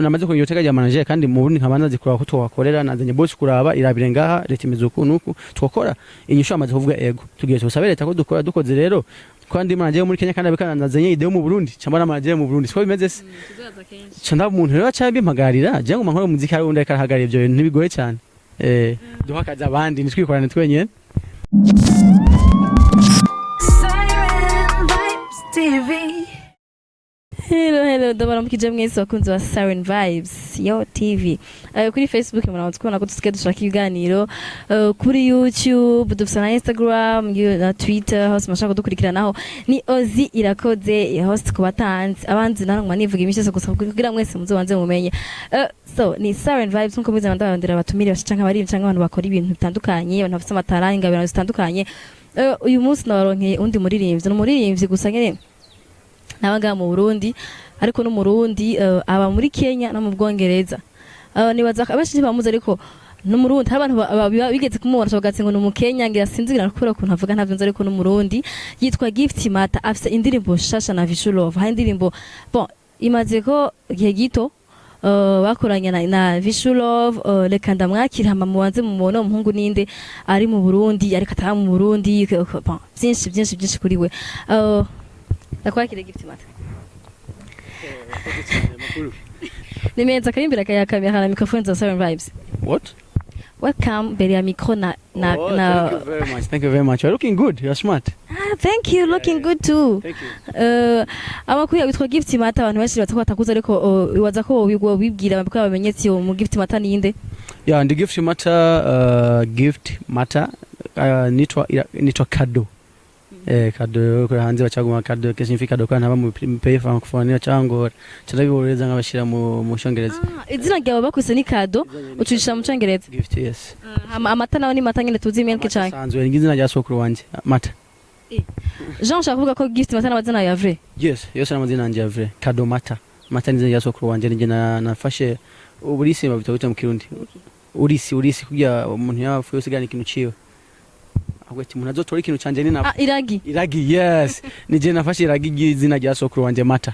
namaze kunyoteka ya manager kandi mu bundi nkabanza zikura ko twakorera nazanye boss kuraba irabire ngaha leta imeze ukuntu twakora inyisho amaze kuvuga ego tugiye tusabe leta ko dukora dukoze rero kandi manager muri Kenya kandi abikana nazanye ideo mu Burundi cyangwa manager mu Burundi siko bimeze se cyanda umuntu rero acaye mpagarira je ngo mankora muziki ari undi akarahagarira ibyo bintu ntibigoye cyane duhakaza abandi nitwikorana twenyene Siren Vibes TV. Hello, ndabara mukije mwese bakunzi wa Siren Vibes yo TV. Kuri Facebook murabanza kubona ko tusigaye dushaka ibiganiro kuri YouTube, dufite na Instagram, na Twitter, hose mashaka dukurikiranaho. Ni Ozi irakoze host ku batanzi. Abanzi narangwa nivuga imishyese gusa kugira mwese muzobanze mumenye. So ni Siren Vibes nko bize ndabandira batumire bashaka bari cyangwa abantu bakora ibintu bitandukanye, abantu bafite amatara ingabiro zitandukanye. Uyu munsi nabaronkeye undi muririmbyi, n'umuririmbyi gusa nyene nabaga mu Burundi ariko no mu Burundi aba muri Kenya no mu Bwongereza nibaza abashi bamuze ariko no mu Burundi abantu bigeze kumubona bagatse ngo no mu Kenya ngira sinzira nakora ko ntavuga ntavyo nzi ariko no mu Burundi yitwa Gift Mata afise indirimbo shasha na Visual Love ha indirimbo bon imaze ko gihe gito bakoranye na Visual Love reka ndamwakira hama mubanze mu mubona umuhungu ninde ari mu Burundi ariko ataba mu Burundi bon byinshi kuri we nakwakire Gift Mata nimenza karimbira kaya kamera na microphone za Siren Vibes. Welcome mbere ya micro na Thank you very much. You're looking good. You're smart. Thank you. Looking good too. Thank you. Amakuru yitwa Gift Mata abantu bashira batakuza ariko wibaza ko wibwira bako bamenyetse mu Gift Mata ninde? Yeah, ndi Gift Mata nitwa Kado. Kado kwa hanze bacaguma kado significa kado kana mu pays francophone cyangwa cyarabiboreza nk'abashira mu Cyongereza. Izina ryawe bakwise ni Kado ucisha mu Cyongereza. Gift yes. Amata nawe ni mata nyine tuzi milk cyane. Sanzwe ngizina rya sokuru wanje Mata. Jean shaka kuvuga ko Gift Mata n'amazina ya vrai. Yes, yose n'amazina yanje ya vrai. Kado Mata. Mata ni izina rya sokuru wanje nje nafashe uburisi babita mu Kirundi. Urisi kugira umuntu yafuye usigana ikintu ciwe. Agweti umuntu azotora ikintu canje ni na Iragi yes nije nafashe Iragi izina rya sokuru wanje Mata.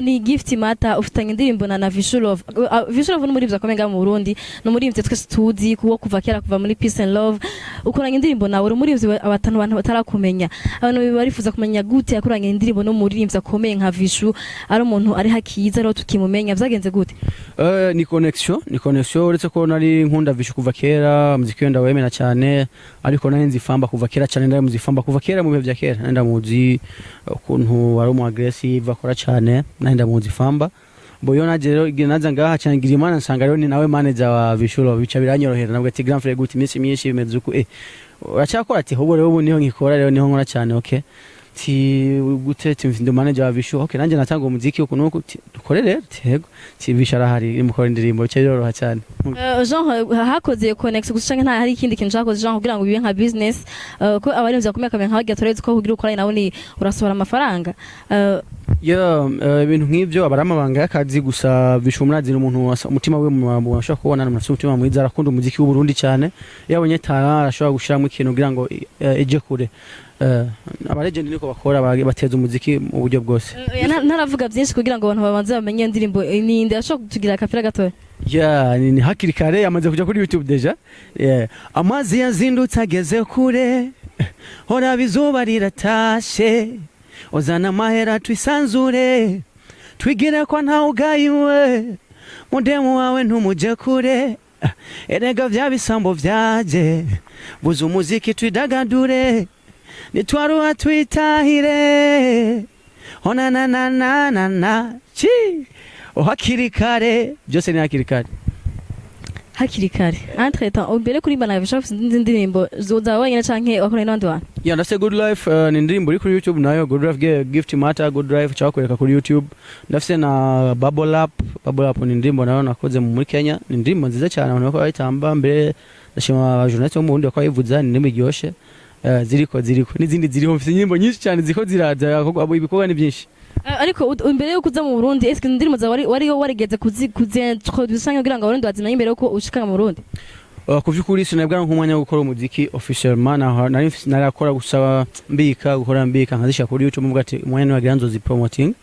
Ni Gift Mata ufitanye indirimbo na Visual Love. Visual Love n'umuririmbyi akomenga mu Burundi n'umuririmbyi twese tuzi kuwo kuva kera kuva muri Peace and Love ukoranye indirimbo nawe umuririmbyi abantu batarakumenya abantu barifuza kumenya gute yakoranye indirimbo no muririmbyi akomeye nka Vishu ari umuntu ari hakiza rero tukimumenya byagenze gute? Ni connection uretse ko nari nkunda Vishu kuva kera muziki wenda wemera cyane ariko nari nzifamba kuva kera cyane ndari muzifamba kuva kera mu bihe bya kera nenda muzi ukuntu wari umu aggressive akora cyane nenda muzi famba boyo naje rero naza ngaha cyane ngira Imana nsanga rero ni nawe manager wa Visual bica biranyorohera nabwo ati grand frère guti iminsi myinshi bimeze uko uracakora ati hobo rero niho nkikora rero niho nkora cyane okay ti gute ndi manager wa Visual okay nanje natanga umuziki uko nuko dukorere tego ti bishara hari imukora indirimbo bica biroroha cyane. Jean hakoze connect gushanga nta hari ikindi kintu cyakoze Jean kugira ngo bibe nka business ko abarimvya kumeka kamera nka bagiye ko kugira ukora nawe ni urasohora amafaranga ibintu nk'ibyo abaramabanga y'akazi gusa bishumrazira umuntu umutima we mu ashaka kubona n'umuntu umutima mwiza arakunda umuziki w'u Burundi cyane yabonye tara arashobora gushiramo ikintu kugira ngo eje kure abalegend niko bakora bateza umuziki mu buryo bwose. Ntaravuga byinshi kugira ngo abantu babanze bamenye indirimbo ninde ashaka kutugira kafira gato. Ni hakiri kare yamaze kuja kuri YouTube deja. Amazi yazindutse ageze kure hora bizuba riratashe ozana mahera twisanzure twigire kwa nta ugayiwe mudemu wawe ntumuje kure erega vya bisambo vyaje buza umuziki twidagadure nitwaruha twitahire ona na chi hakiri kare byose ni hakiri kare entre temps ubere kuri bana bishaka indirimbo zoza wenyine canke wakora n'abandi bantu. Yeah, that's a Good Life ni indirimbo iri kuri YouTube nayo Good Life Gift Mata Good Life cyakoreka kuri YouTube ndafise na Bubble Up ni indirimbo nayo nakoze muri Kenya ni indirimbo nziza cyane abantu bako bayitamba mbere ndashima abajournaliste bo mu Burundi bako bayivuza ni nimiryoshe ziriko n'izindi ziriho mfite indirimbo nyinshi cyane ziko ziraza ibikorwa ni byinshi. Ariko imbere yo kuza mu Burundi eske indirimbo za wari warigeze kuzentroduction kugira ngo Abarundi bazimenye imbere yuko ushika mu Burundi? ku by'ukuri sinabwa nk'umwanya wo gukora umuziki officiellement narakora gusaba gukora mbika nkazisha kuri YouTube mvuga ati umwanya wagira nzozi promoting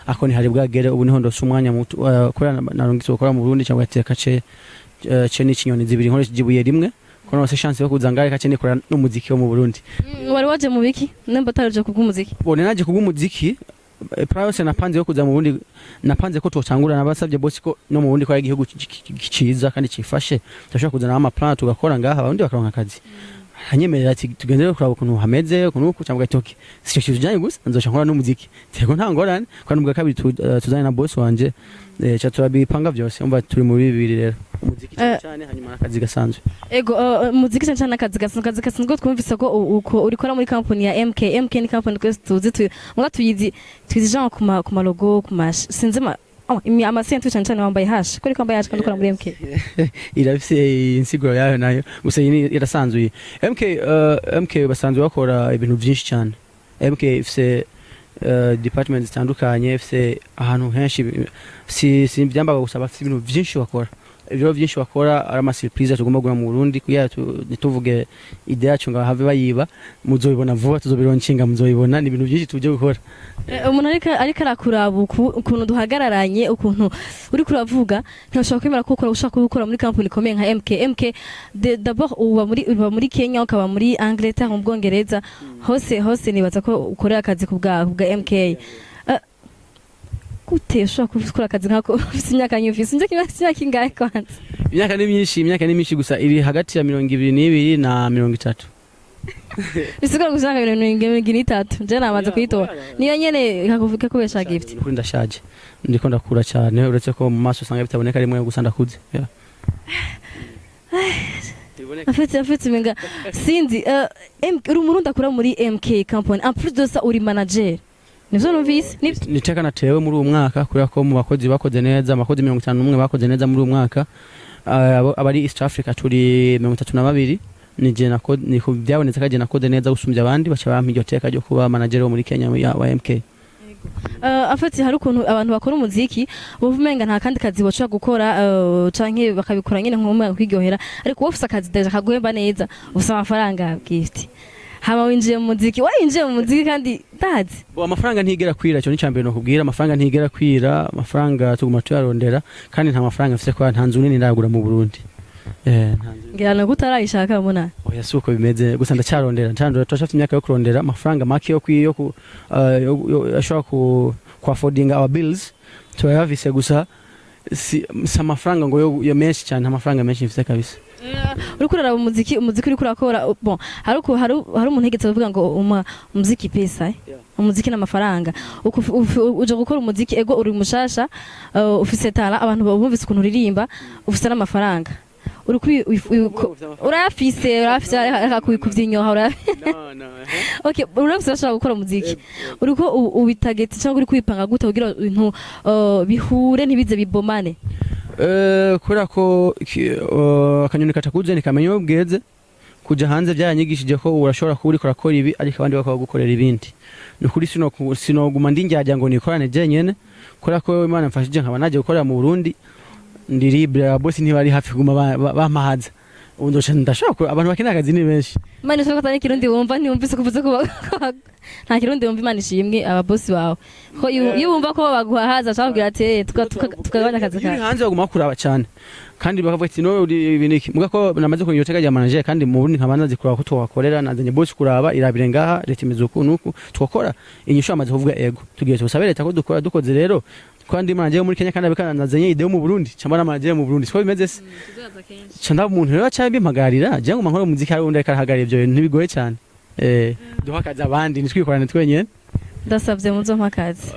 ako ni hari bwagere ubu niho ndose umwanya muto kubera narungitse gukora mu Burundi cyangwa ati kace ni kinyoni zibiri nkore kigibuye rimwe kono se chance yo kuzangare kace ni kora n'umuziki wo mu Burundi. Wari waje mu biki nemba taraje kubw'umuziki bone naje kubw'umuziki priority napanze yo kuza mu Burundi napanze ko totangura nabasabye boss ko no mu Burundi ko ari igihugu ciza kandi cifashe tashaka kuzana ama plan tugakora ngaha abarundi bakaronka akazi hanyemerera ati tugendere kuraba ukuntu hameze ukuntu cyangwa gatoki sicyo kintu janye gusa nzoca nkora n'umuziki tego nta ngorane kandi ubwa kabiri tuzanye na boss wanje cha turabipanga byose umva turi muri bibiri rero umuziki cyane hanyuma akazi gasanzwe ego umuziki cyane akazi gasanzwe twumvise ko uko urikora muri company ya MK ni company twese tuzi mwa tuyizi jean ku logo ku sinzi amasentu cyane wambaye hash kuri kwambaye hash kandi ukora muri MK irafise insiguro yayo nayo gusa irasanzwe MK basanzwe bakora ibintu byinshi cyane MK ifise department zitandukanye ifise ahantu henshi si byambaga gusa bafise ibintu byinshi bakora ibyo byinshi bakora ari ama surprise tugomba gura mu Burundi kuya tuvuge ide yacu nga have bayiba muzobibona vuba tuzobironkinga muzobibona ni ibintu byinshi tuje gukora umuntu ariko arakuraba ukuntu duhagararanye ukuntu uri kuravuga ntashaka kwemera ko ukora ushaka gukora muri company ikomeye nka MK d'abord uba muri Kenya ukaba muri Angleterre mu Bwongereza hose nibaza ko ukorera akazi ku bwa MK gute ushobora gukora akazi nkako ufite imyaka nyinshi njye imyaka ingahe kwanza imyaka ni myinshi gusa iri hagati ya 22 na 30 bisigura gusanga 23 je nabanza kuyitora niyo nyene kakuvuga ko besha gift kuri ndashaje ndiko ndakura cyane uretse ko mu maso usanga bitaboneka rimwe gusa ndakuze afite menga sinzi uri umurundi akora muri MK company en plus de ça uri manager nivyo numvise niteka natewe muri uwo mwaka kubera ko mu bakozi bakoze neza abakozi 51 bakoze neza muri uwo mwaka abari East Africa turi 32 nije niko byabonetse kaje nakode neza gusumbya abandi bacha bampa iryo teka ryo kuba manager wo muri Kenya wa MK afati hari ukuntu abantu bakora umuziki buvumenga nta kandi kazi boca gukora canke bakabikora nyine nk'umwe kwiryohera ariko wofisa akazi deje kaguhemba neza ufisa amafaranga gift hama winjiye mu muziki kandi ndazi amafaranga ntigera kwira cyo nicambere no kubwira amafaranga ntigera kwira amafaranga tuguma tuyarondera kandi nta mafaranga afite kwa nta nzu nini ndagura mu Burundi ngira no gutarayishaka muna oya suko bimeze gusa ndacyarondera twashafite imyaka yo kurondera amafaranga make yo ashobora ku affording our bills tuyavise gusa amafaranga ngo yo menshi cyane amafaranga menshi mfite kabisa urukurara umuziki uri kurakora bon hari umuntu hegetse bavuga ngo umuziki pesa umuziki n'amafaranga uje gukora umuziki ego uri mushasha ufise tala abantu bumvise ukuntu uririmba ufise n'amafaranga urafise akakubyinnyoha okay urafise ashaka gukora umuziki uriko ubitagete cyangwa uri kwipanga gute kugira ibintu bihure ntibize bibomane kubera ko akanyoni katakuze nikamenya ubweze kuja hanze byaranyigishije ko urashobora kuba uriko urakora ibi ariko abandi bakaba gukorera ibindi nukuri sinoguma ndinjyajya ngo nikorane jenyene kubera ko Imana mfashije nkaba naje gukorera mu Burundi ndi libre boss ntibari hafi guma bamahaza undosha ndashaka abantu bakina akazi ni benshi Imana ishaka tani kirundi wumva ntiwumvise kuvuze ko nta kirundi wumva Imana ishimwe aba boss bawe ko iyo wumva ko baguhaza cyabwira ati tukagabanya akazi kawe hanze baguma kuraba cyane kandi bakavuga ati no ibiniki muga ko namaze ko yoteka ya manager kandi mu Burundi nkabanza zikuraba ko twakorera nazanye boss kuraba irabire ngaha leta imeze ukuntu twakora inyishu amaze kuvuga ego tugiye tubasabere leta ko dukora dukoze rero kandi manager muri Kenya kandi abikana nazanye ide mu Burundi cyangwa na manager mu Burundi siko bimeze se cyanda umuntu rero cyane bimpagarira je ngo mankora umuziki hari undi akarahagarira ibyo bintu ntibigoye cyane duhakaza abandi nitwikorane twenyene ndasabye muzo mpakazi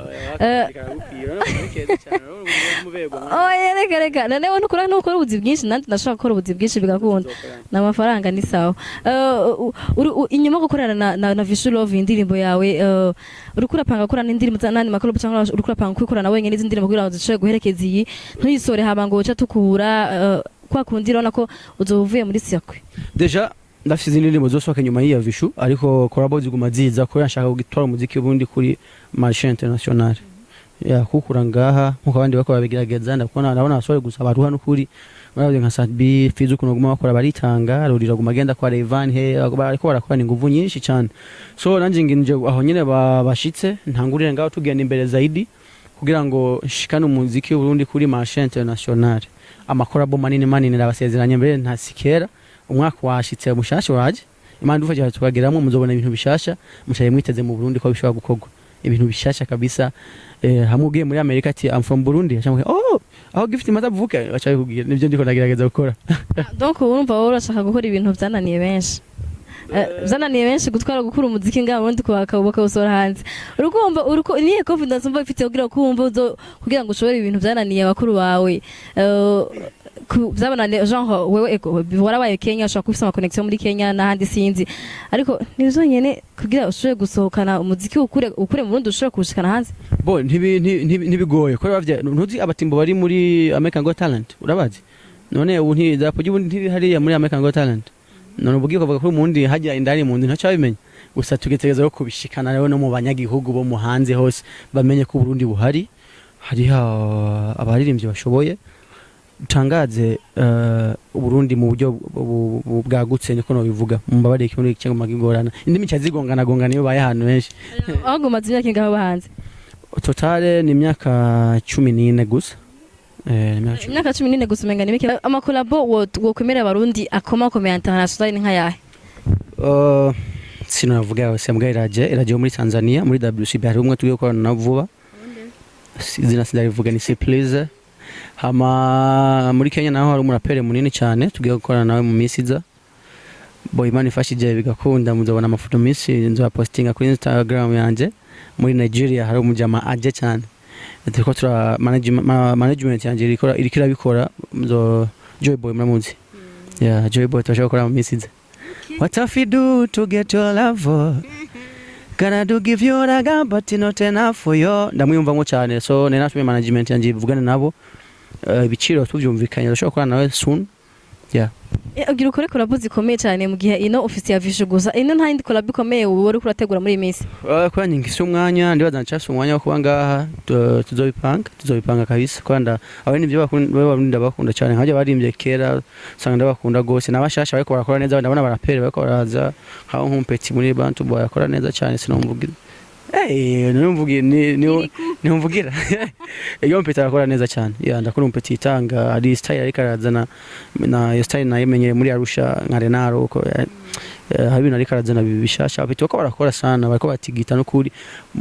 reka nanewe nukora ubuzi bwinshi nandi ndashaka gukora ubuzi bwinshi bigakunda n'amafaranga ni sawa inyuma gukorana na Visual Love indirimbo yawe urukura panga gukora n'indirimbo zanani makuru cyangwa urukura panga kwikorana wenyine n'indirimbo kugira ngo zishobe guherekeza iyi ntuyisore haba ngo uca tukura kwa kundi rona ko uzovuye muri circuit deja ndafite indirimbo zosohoka nyuma y'iya Vishu ariko collabo ziguma ziza ko yashaka gutwara umuziki ubundi kuri marché international ya kukura ngaha nkuko abandi bakora bigerageza ndabona abasore gusa baruha n'ukuri baravuze nka Sadbi Fizu kuno guma bakora baritanga rurira guma agenda kwa Revan he bariko barakorana inguvu nyinshi cyane so nanje nginje aho nyene bashitse ntangurire ngaho tugenda imbere zaidi kugira ngo shikane umuziki w'Uburundi kuri marché international amakorabo manini nabasezeranye mbere ntasikera umwaka washitse mushasha waje imana dufasha tukageramo muzobona ibintu bishasha mushaye mwiteze mu Burundi ko bishobora gukorwa ibintu bishasha kabisa hamwe ugiye muri America ati I'm from Burundi acamwe aho Gift Mata vuka acaye kugira nivyo ndiko ndagerageza gukora donc urumva wowe urashaka gukora ibintu byananiye benshi zananiye benshi gutwara gukura umuziki ngaho ubundi kubaka usora hanze uruko niye confidence umva ifite kugira ngo ushobore ibintu byananiye abakuru bawe byabananiye genre wewe warabaye Kenya ushaka kufisa ama connection muri Kenya n'ahandi sinzi ariko nizonyene kugira ushobore gusohokana umuziki ukure mu Burundi ushobore kushikana hanze bo ntibigoye ko bavye ntuzi abatimbo bari muri American Got Talent urabazi none ubu ntidapo ntiri hariya muri American Got Talent none ubugiye kuvuga ko umundi hajya indani mu ndi ntacha bimenya gusa tugetegeza ko kubishikana rero no mu banyagihugu bo mu hanze hose bamenye ko Burundi buhari hari abaririmbyi bashoboye tangaze Burundi mu buryo bwagutse niko no bivuga mumbabarire kibundi cyo magigorana indimi cyazigongana niyo baye hano benshi ahubwo mazina kingaho bahanze totale ni imyaka 14 gusa imyaka 14 gusa menga nimike amakolabo wo kwemera abarundi akomakomeye international ni nka yahe sinavuga yose mbwa iraje muri Tanzania muri WCB hari umwe tugiye gukorana na vuba izina sindavuga ni C please hama muri Kenya naho hari umurapere munini cyane tugiye gukorana nawe mu misiza boy manifashije bigakunda muzabona amafoto minsi nzo postinga kuri Instagram yanje muri Nigeria hari umujama aje cyane turiko tura management yanje irikira bikora Joy Boy muramuzi yeah Joy Boy tashaka gukora mu misiza what have you do to get your love Gonna do give you a gun but not enough for you ndamwiyumvamo cyane so nenatume management yanje bivugana nabo ibiciro tuvyumvikanye ndashaka gukora nawe soon yeah ugira ukore collab zikomeye cyane mu gihe ino office ya Vishu gusa ino nta yindi collab ikomeye ubu wari kurategura muri imisi kwa nyingi umwanya ndibaza nchase umwanya wo kuba ngaha tuzobipanga kabisa kwanda abo ni byo bakunda bakunda cyane nkaje barimbye kera sanga ndabakunda gose nabashasha bariko barakora neza ndabona barapere bariko baraza hawo nkumpeti muri bantu boy akora neza cyane sinomvugira nimvugira iyo mpeta arakora neza cyane ndakora umpeti itanga ari style ariko arazana na style nayemenyere muri Arusha nka Renaro uko habina ariko arazana bishasha abiti uko barakora sana bariko batigita no kuri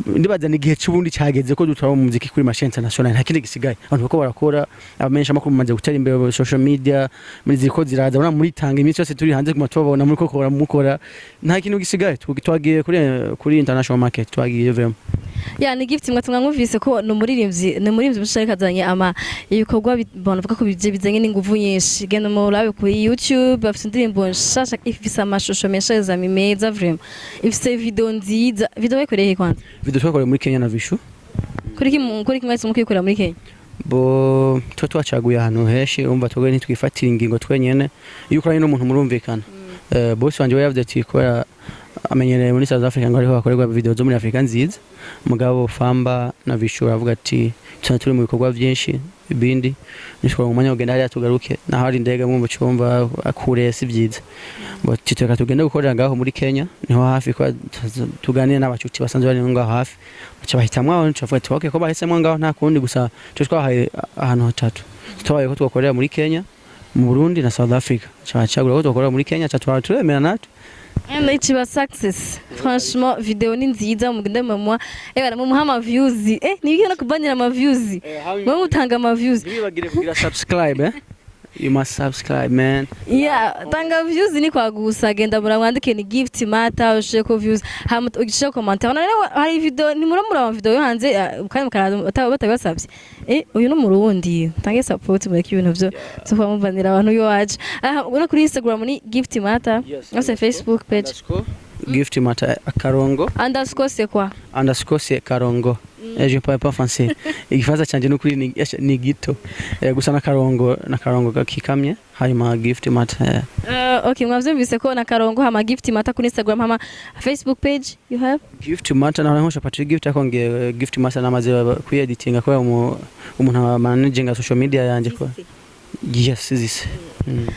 ndibaza ni gihe cy'ubundi cyageze ko dutwara mu muziki kuri marché international nta kindi gisigaye abantu uko barakora abamenyesha makuru maze gutera imbere social media muri ziko ziraza bona muri tanga iminsi yose turi hanze ku matobona muri ko mukora nta kintu gisigaye twagiye kuri international market twagiye vraiment ni Gift mwatumwa mwumvise ko no muririmbyi bushaka kazanye ibikorwa bavuga ko bizanye n'inguvu nyinshi genda mu urabe kuri YouTube bafite indirimbo nshasha ifise amashusho meza meza vraiment ifise video nziza video yakoreye kwanza video twakoreye muri Kenya na Vishu kuri kimwe mukikorera muri Kenya bo twacaguye ahantu heshi umva twoge ntitwifatira ingingo twenyene iyo ukoranye n'umuntu murumvikana boss wanje yavuze ati ko amenyereye muri South Africa ngo ariho bakorerwa video zo muri Afrika nziza mugabo Famba na Vishu avuga ati turi mu bikorwa byinshi ibindi nishobora umanya ugenda hariya tugaruke naho ari ndege mu cyumba akure si byiza bo titeka tugenda gukorera ngaho muri Kenya niho hafi ko tuganira n'abacuti basanzwe bari ngaho hafi baca bahitamwa aho tuvuga ati okay ko bahisemo ngaho nta kundi gusa twahaye ahantu hatatu twabaye ko twakorera muri Kenya mu Burundi na South Africa cyagura ko twakorera muri Kenya turemera natwe It's a success. Franchement, vidéo ni nziza mugende mama. Baramuha ama views. Nibigenda no kubanira ama views. Mwe mutanga ama views. Nibagire kugira subscribe You must subscribe man. Tanga views ni kwa gusa genda muramwandike ni Gift Mata ushye ko views. Hama ugishe comment. Hari video ni muramura ama video yo hanze kandi mukaraza batabasabye. Uyu no murundi. Tange support muri ibintu byo. So kwa mubanira abantu yo waje. Ura kuri Instagram ni Gift Mata. Ose Facebook page. Gift Mata Karongo. _ c'est quoi? _ c'est Karongo. je parle pas français igifaransa canje no kuri ni gito gusa nakarongo gakikamye hanyuma gift mata okay mwavyumvise ko nakarongo hama gift mata kuri Instagram hama Facebook page you have gift mata na nkosha Patrick gift akonge gift mata namaze kueditinga kwa umuntu managing social media yanje ko yes this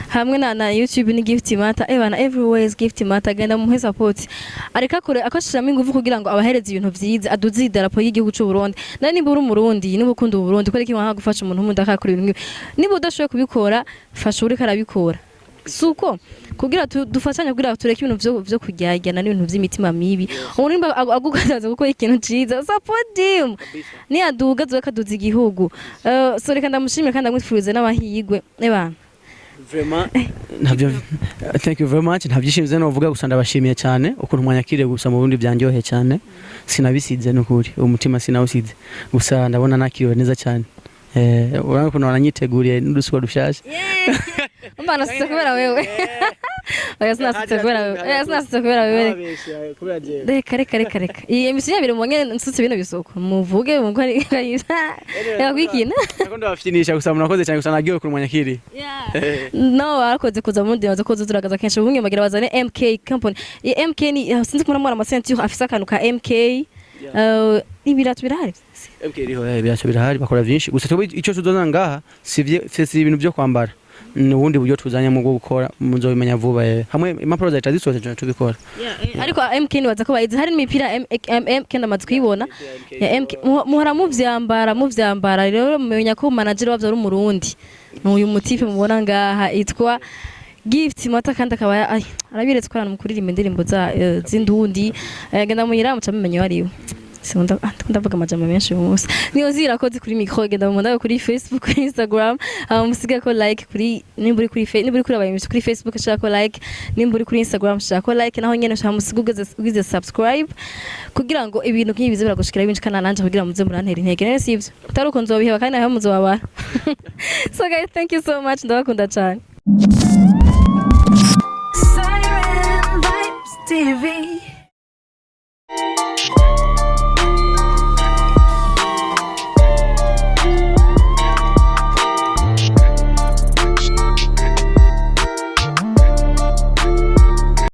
hamwe na YouTube ni gift mata bana everywhere is gift mata genda muhe support areka kure akoshiramo ingufu kugira ngo abahereze ibintu vyiza aduze idarapo y'igihugu cy'u Burundi nari nimba uri umurundi niba ukunda Burundi ko reki mwaha gufasha umuntu umuntu akakora ibintu niba udashoboye kubikora fasha uri karabikora suko kugira dufatanya kugira tureke ibintu byo kujyajyana n'ibintu by'imitima mibi umuntu nimba agugaza gukora ikintu ciza support him ni aduga kaduza igihugu so reka ndamushimira kandi ndamwifuriza n'abahigwe bana vraiment ntabyo thank you very much ntabyishimize no vuga gusa ndabashimiye cyane ukuntu mwanyakire gusa mu bundi byanjyohe cyane sinabisize n'ukuri umutima sinawusize gusa ndabona nakiriwe neza cyane uranga kuno naranyiteguriye n'udusuko dushashe mbana sitse kubera wewe sinasitse kubera wewe reka iyi emisiyo yabiri mubonye nsutse ibintu bisuko muvuge muko yakwikina nako ndabafitinisha gusa munakoze cyane gusa nagiye ku mwanyakiri no barakoze kuza mu ndi bazakoze turagaza kenshi bumwe bagira bazane MK company MK ni sinzi kumara mu amasenture afisa akantu ka MK ibiratu birahari MK riho ibiratu birahari bakora byinshi gusa cyo icyo tuzana ngaha si ibintu byo kwambara n'ubundi buryo tuzanye mu gukora muzobimenya vuba hamwe impapuro za leta zisoje tubikora ariko MK ni waza ko bayizi hari n'imipira MK ndamaze kuyibona ya MK muhora muvyambara rero mumenya ko manager wavyo ari umurundi n'uyu mutipe mubona ngaha itwa gift mata kandi akaba arabiretse ko mu kuririmba indirimbo z'indundi genda muyira mucamenye wariwe ndavuga amajambo menshi umunsi niyo zirakoze kuri micro genda mu ndaga kuri Facebook kuri Instagram musiga ko like kuri nimburi kuri abayimisi kuri Facebook shaka ko like nimburi kuri Instagram shaka ko like naho nyene shaka musiga subscribe kugira ngo ibintu nk'ibi bize biragushikira binshi kana nanje kugira muze murantera intege nene sivyo taruko nzobiheba kandi naho muzobabara so guys thank you so much ndabakunda cyane Siren Vibes TV